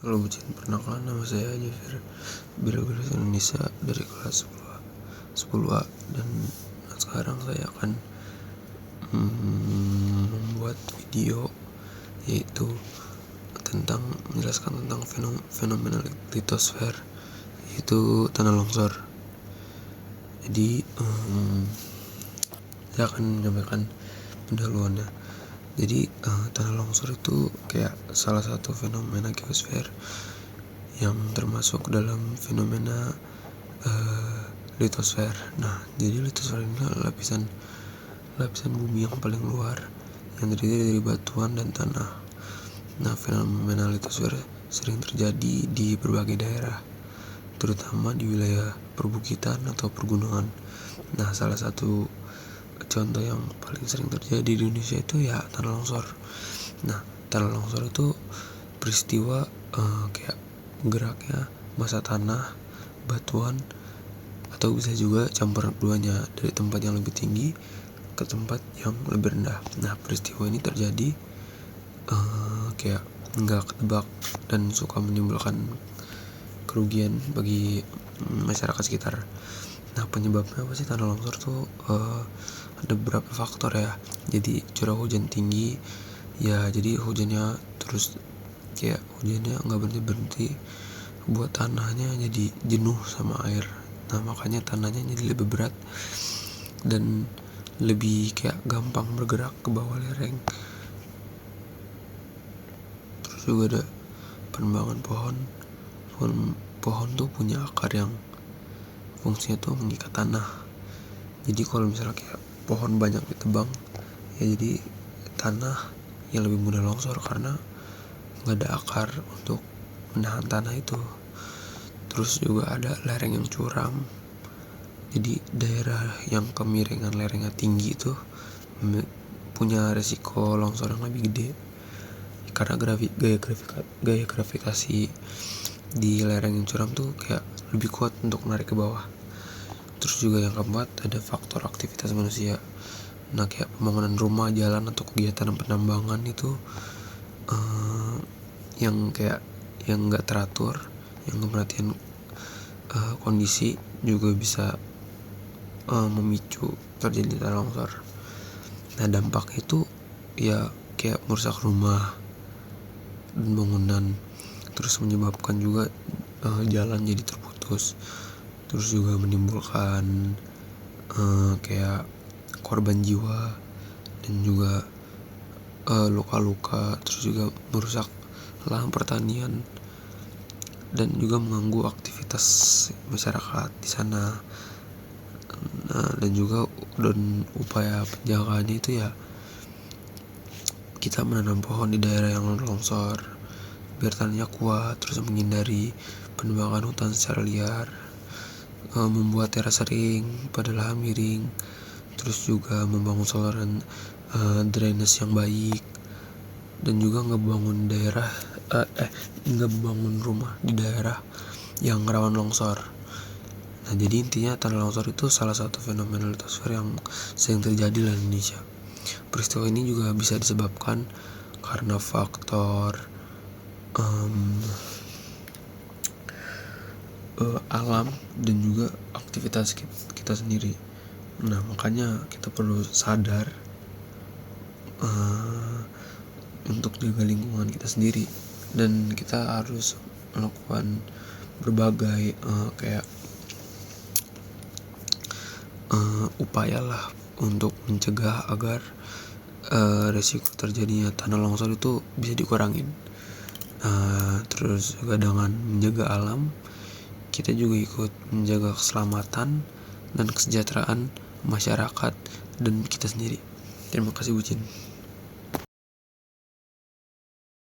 Halo Bucin, perkenalkan nama saya Jafir Bahasa Indonesia dari kelas 10A dan sekarang saya akan membuat video yaitu menjelaskan tentang fenomena litosfer, yaitu tanah longsor. Jadi saya akan menyampaikan pendahuluannya. Jadi tanah longsor itu kayak salah satu fenomena geosfer yang termasuk dalam fenomena litosfer. Nah, jadi litosfer ini adalah lapisan bumi yang paling luar yang terdiri dari batuan dan tanah. Nah, fenomena litosfer sering terjadi di berbagai daerah, terutama di wilayah perbukitan atau pergunungan. Nah, salah satu contoh yang paling sering terjadi di Indonesia itu ya tanah longsor. Nah, tanah longsor itu peristiwa kayak geraknya massa tanah, batuan, atau bisa juga campur keduanya dari tempat yang lebih tinggi ke tempat yang lebih rendah. Nah, peristiwa ini terjadi kayak nggak ketebak dan suka menimbulkan kerugian bagi masyarakat sekitar. Nah, penyebabnya apa sih tanah longsor tuh? Ada beberapa faktor ya. Jadi curah hujan tinggi ya, jadi hujannya terus kayak hujannya nggak berhenti buat tanahnya jadi jenuh sama air. Nah, makanya tanahnya jadi lebih berat dan lebih kayak gampang bergerak ke bawah lereng. Terus juga ada penebangan pohon. Pohon tuh punya akar yang fungsinya tuh mengikat tanah. Jadi kalau misalnya kayak pohon banyak ditebang ya, jadi tanah yang lebih mudah longsor karena nggak ada akar untuk menahan tanah itu. Terus juga ada lereng yang curam. Jadi daerah yang kemiringan lerengnya tinggi itu punya resiko longsor yang lebih gede karena gaya gravitasi di lereng yang curam tuh kayak lebih kuat untuk menarik ke bawah. Terus juga yang keempat ada faktor aktivitas manusia. Nah, kayak pembangunan rumah, jalan, atau kegiatan penambangan itu yang nggak teratur, yang keperhatian kondisi juga bisa memicu terjadi tanah longsor. Nah, dampak itu ya kayak merusak rumah dan bangunan, terus menyebabkan juga jalan jadi terputus, terus juga menimbulkan kayak korban jiwa dan juga luka-luka, terus juga merusak lahan pertanian dan juga mengganggu aktivitas masyarakat di sana. Nah, dan upaya penjagaannya itu ya kita menanam pohon di daerah yang longsor biar tanahnya kuat, terus menghindari penebangan hutan secara liar, membuat teras ring pada lahan miring, terus juga membangun saluran drainase yang baik, dan juga ngebangun rumah di daerah yang rawan longsor. Nah, jadi intinya tanah longsor itu salah satu fenomena litosfer yang sering terjadi di Indonesia. Peristiwa ini juga bisa disebabkan karena faktor alam dan juga aktivitas kita sendiri. Nah, makanya kita perlu sadar untuk jaga lingkungan kita sendiri, dan kita harus melakukan berbagai kayak upaya lah untuk mencegah agar resiko terjadinya tanah longsor itu bisa dikurangin. Terus juga dengan menjaga alam, kita juga ikut menjaga keselamatan dan kesejahteraan masyarakat dan kita sendiri. Terima kasih Bucin.